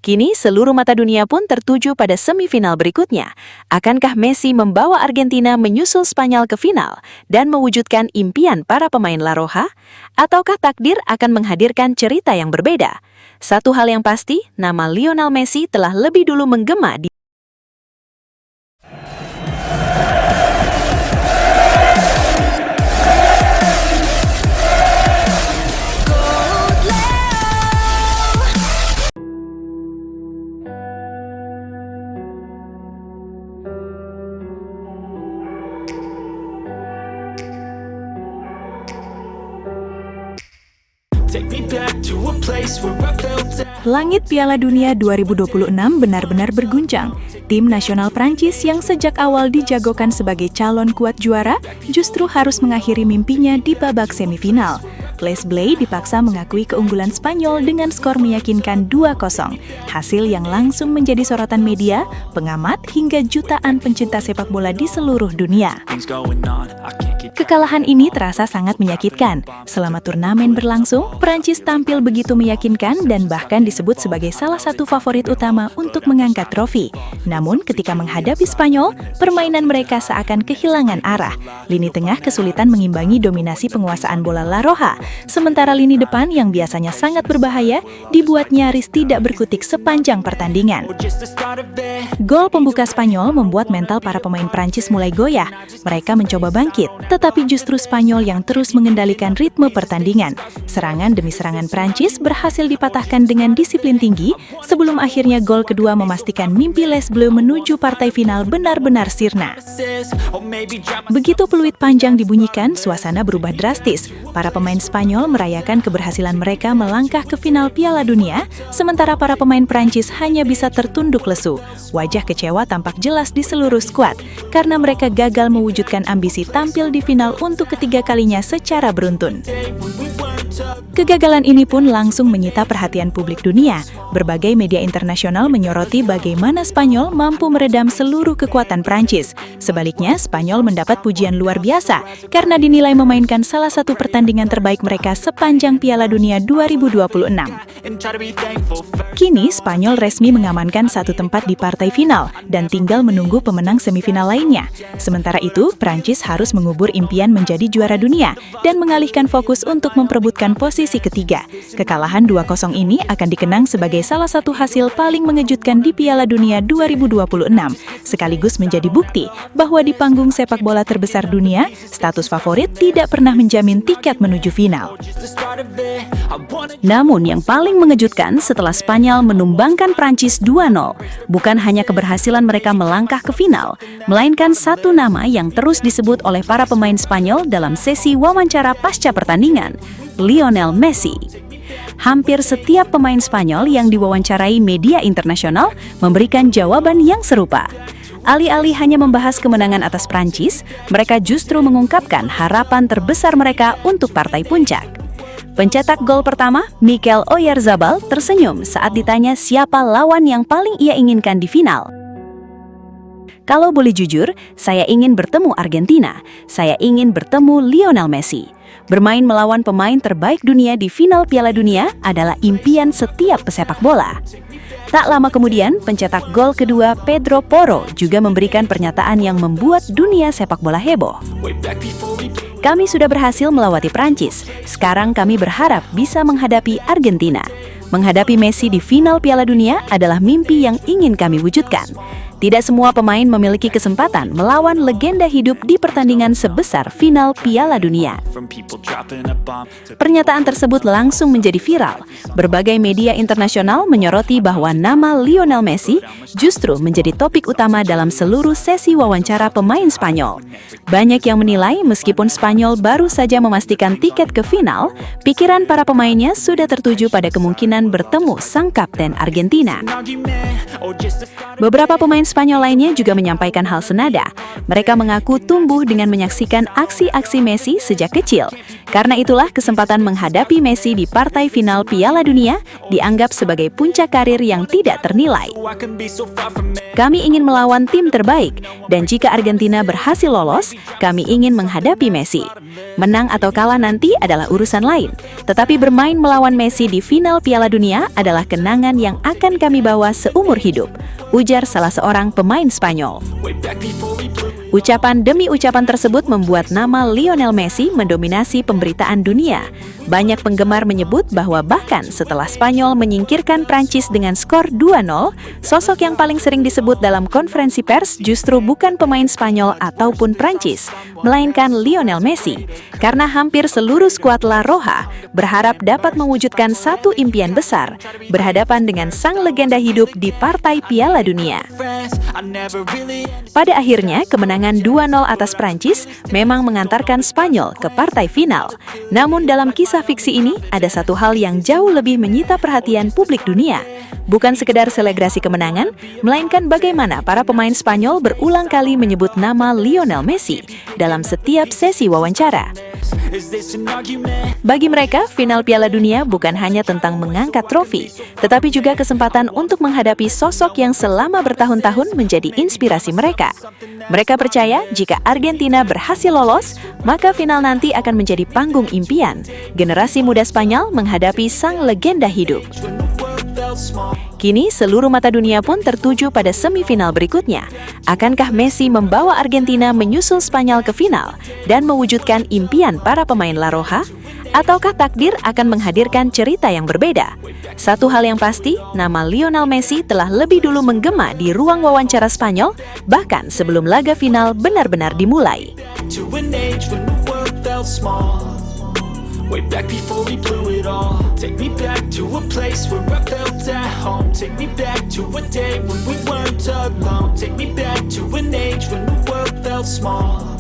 Kini seluruh mata dunia pun tertuju pada semifinal berikutnya. Akankah Messi membawa Argentina menyusul Spanyol ke final dan mewujudkan impian para pemain La Roja? Ataukah takdir akan menghadirkan cerita yang berbeda? Satu hal yang pasti, nama Lionel Messi telah lebih dulu menggema di Langit Piala Dunia 2026 benar-benar berguncang. Tim nasional Prancis yang sejak awal dijagokan sebagai calon kuat juara justru harus mengakhiri mimpinya di babak semifinal. Les Bleus dipaksa mengakui keunggulan Spanyol dengan skor meyakinkan 2-0. Hasil yang langsung menjadi sorotan media, pengamat, hingga jutaan pencinta sepak bola di seluruh dunia. Kekalahan ini terasa sangat menyakitkan. Selama turnamen berlangsung, Prancis tampil begitu meyakinkan dan bahkan disebut sebagai salah satu favorit utama untuk mengangkat trofi. Namun ketika menghadapi Spanyol, permainan mereka seakan kehilangan arah. Lini tengah kesulitan mengimbangi dominasi penguasaan bola La Roja, sementara lini depan yang biasanya sangat berbahaya dibuat nyaris tidak berkutik sepanjang pertandingan. Gol pembuka Spanyol membuat mental para pemain Prancis mulai goyah. Mereka mencoba bangkit, tetapi justru Spanyol yang terus mengendalikan ritme pertandingan. Serangan demi serangan Prancis berhasil dipatahkan dengan disiplin tinggi sebelum akhirnya gol kedua memastikan mimpi Les Bleus menuju partai final benar-benar sirna. Begitu peluit panjang dibunyikan, suasana berubah drastis. Para pemain Spanyol merayakan keberhasilan mereka melangkah ke final Piala Dunia, sementara para pemain Prancis hanya bisa tertunduk lesu. Wajah kecewa tampak jelas di seluruh skuad, karena mereka gagal mewujudkan ambisi tampil di final untuk ketiga kalinya secara beruntun. Kegagalan ini pun langsung menyita perhatian publik dunia. Berbagai media internasional menyoroti bagaimana Spanyol mampu meredam seluruh kekuatan Prancis. Sebaliknya, Spanyol mendapat pujian luar biasa karena dinilai memainkan salah satu pertandingan terbaik mereka sepanjang Piala Dunia 2026. Kini, Spanyol resmi mengamankan satu tempat di partai final dan tinggal menunggu pemenang semifinal lainnya. Sementara itu, Prancis harus mengubur impian menjadi juara dunia dan mengalihkan fokus untuk memperebutkan posisi ketiga. Kekalahan 2-0 ini akan dikenang sebagai salah satu hasil paling mengejutkan di Piala Dunia 2026, sekaligus menjadi bukti bahwa di panggung sepak bola terbesar dunia, status favorit tidak pernah menjamin tiket menuju final. Namun yang paling mengejutkan setelah Spanyol menumbangkan Prancis 2-0, bukan hanya keberhasilan mereka melangkah ke final, melainkan satu nama yang terus disebut oleh para pemain Spanyol dalam sesi wawancara pasca pertandingan, Lionel Messi. Hampir setiap pemain Spanyol yang diwawancarai media internasional memberikan jawaban yang serupa. Alih-alih hanya membahas kemenangan atas Prancis, mereka justru mengungkapkan harapan terbesar mereka untuk partai puncak. Pencetak gol pertama, Mikel Oyarzabal, tersenyum saat ditanya siapa lawan yang paling ia inginkan di final. Kalau boleh jujur, saya ingin bertemu Argentina. Saya ingin bertemu Lionel Messi. Bermain melawan pemain terbaik dunia di final Piala Dunia adalah impian setiap pesepak bola. Tak lama kemudian, pencetak gol kedua Pedro Porro juga memberikan pernyataan yang membuat dunia sepak bola heboh. Kami sudah berhasil melewati Prancis. Sekarang kami berharap bisa menghadapi Argentina. Menghadapi Messi di final Piala Dunia adalah mimpi yang ingin kami wujudkan. Tidak semua pemain memiliki kesempatan melawan legenda hidup di pertandingan sebesar final Piala Dunia. Pernyataan tersebut langsung menjadi viral. Berbagai media internasional menyoroti bahwa nama Lionel Messi justru menjadi topik utama dalam seluruh sesi wawancara pemain Spanyol. Banyak yang menilai meskipun Spanyol baru saja memastikan tiket ke final, pikiran para pemainnya sudah tertuju pada kemungkinan bertemu sang kapten Argentina. Beberapa pemain Spanyol lainnya juga menyampaikan hal senada. Mereka mengaku tumbuh dengan menyaksikan aksi-aksi Messi sejak kecil. Karena itulah kesempatan menghadapi Messi di partai final Piala Dunia dianggap sebagai puncak karir yang tidak ternilai. Kami ingin melawan tim terbaik, dan jika Argentina berhasil lolos, kami ingin menghadapi Messi. Menang atau kalah nanti adalah urusan lain, tetapi bermain melawan Messi di final Piala Dunia adalah kenangan yang akan kami bawa seumur hidup, ujar salah seorang pemain Spanyol. Ucapan demi ucapan tersebut membuat nama Lionel Messi mendominasi pemberitaan dunia. Banyak penggemar menyebut bahwa bahkan setelah Spanyol menyingkirkan Prancis dengan skor 2-0, sosok yang paling sering disebut dalam konferensi pers justru bukan pemain Spanyol ataupun Prancis, melainkan Lionel Messi. Karena hampir seluruh skuad La Roja berharap dapat mewujudkan satu impian besar, berhadapan dengan sang legenda hidup di partai Piala Dunia. Pada akhirnya, kemenangan 2-0 atas Prancis memang mengantarkan Spanyol ke partai final. Namun dalam kisah fiksi ini, ada satu hal yang jauh lebih menyita perhatian publik dunia. Bukan sekedar selebrasi kemenangan, melainkan bagaimana para pemain Spanyol berulang kali menyebut nama Lionel Messi dalam setiap sesi wawancara. Bagi mereka, final Piala Dunia bukan hanya tentang mengangkat trofi, tetapi juga kesempatan untuk menghadapi sosok yang selama bertahun-tahun menjadi inspirasi mereka. Mereka percaya jika Argentina berhasil lolos, maka final nanti akan menjadi panggung impian generasi muda Spanyol menghadapi sang legenda hidup. Kini seluruh mata dunia pun tertuju pada semifinal berikutnya. Akankah Messi membawa Argentina menyusul Spanyol ke final dan mewujudkan impian para pemain La Roja? Ataukah takdir akan menghadirkan cerita yang berbeda? Satu hal yang pasti, nama Lionel Messi telah lebih dulu menggema di ruang wawancara Spanyol, bahkan sebelum laga final benar-benar dimulai. Way back before we blew it all. Take me back to a place where I felt at home. Take me back to a day when we weren't alone. Take me back to an age when the world felt small.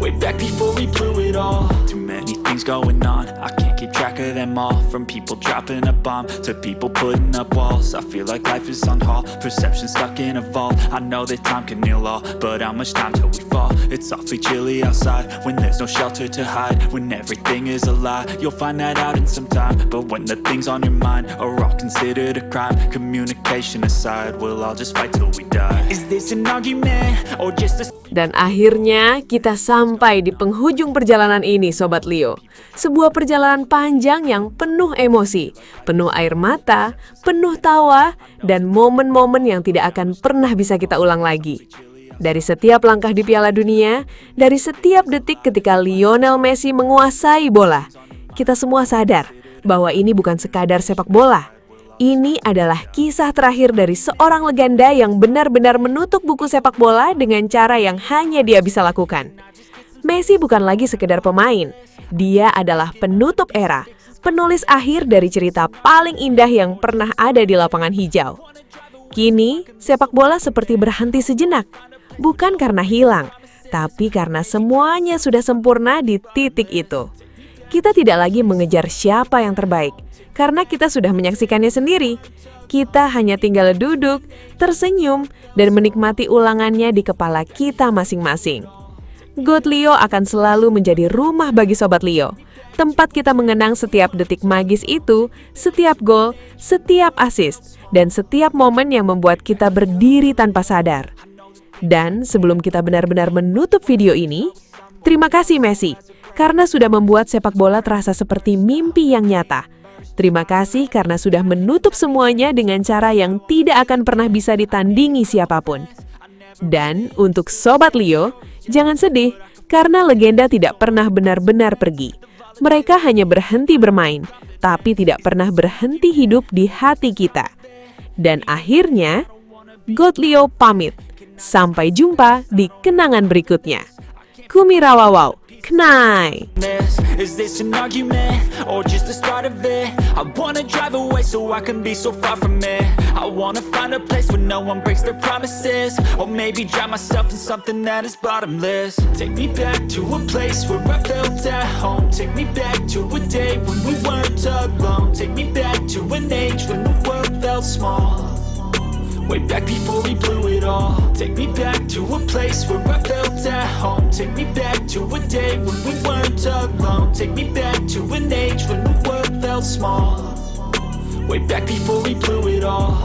Way back before we blew it all. Too many things going on, I can't keep track of them all. From people dropping a bomb to people putting up walls. I feel like life is on hold, perception stuck in a vault. I know that time can heal all, but how much time till we fall? It's awfully chilly outside, when there's no shelter to hide. When everything is a lie, you'll find that out in some time. But when the things on your mind are all considered a crime, communication aside, we'll all just fight till we die. Is this an argument, or just a... Dan akhirnya kita sampai di penghujung perjalanan ini, Sobat Leo. Sebuah perjalanan panjang yang penuh emosi, penuh air mata, penuh tawa, dan momen-momen yang tidak akan pernah bisa kita ulang lagi. Dari setiap langkah di Piala Dunia, dari setiap detik ketika Lionel Messi menguasai bola, kita semua sadar bahwa ini bukan sekadar sepak bola. Ini adalah kisah terakhir dari seorang legenda yang benar-benar menutup buku sepak bola dengan cara yang hanya dia bisa lakukan. Messi bukan lagi sekedar pemain, dia adalah penutup era, penulis akhir dari cerita paling indah yang pernah ada di lapangan hijau. Kini, sepak bola seperti berhenti sejenak, bukan karena hilang, tapi karena semuanya sudah sempurna di titik itu. Kita tidak lagi mengejar siapa yang terbaik, karena kita sudah menyaksikannya sendiri. Kita hanya tinggal duduk, tersenyum, dan menikmati ulangannya di kepala kita masing-masing. GOAT Leo akan selalu menjadi rumah bagi Sobat Leo, tempat kita mengenang setiap detik magis itu, setiap gol, setiap assist, dan setiap momen yang membuat kita berdiri tanpa sadar. Dan sebelum kita benar-benar menutup video ini, terima kasih Messi, karena sudah membuat sepak bola terasa seperti mimpi yang nyata. Terima kasih karena sudah menutup semuanya dengan cara yang tidak akan pernah bisa ditandingi siapapun. Dan untuk Sobat Leo, jangan sedih karena legenda tidak pernah benar-benar pergi. Mereka hanya berhenti bermain, tapi tidak pernah berhenti hidup di hati kita. Dan akhirnya, GOAT Leo pamit. Sampai jumpa di kenangan berikutnya. Kumirawawau, Knai. Is this an argument or just the start of it? I wanna drive away so I can be so far from it. I wanna find a place where no one breaks their promises, or maybe drown myself in something that is bottomless. Take me back to a place where I felt at home. Take me back to a day when we weren't alone. Take me back to an age when the world felt small. Way back before we blew it all. Take me back to a place where I felt at home. Take me back to a day when we weren't alone. Take me back to an age when the world felt small. Way back before we blew it all.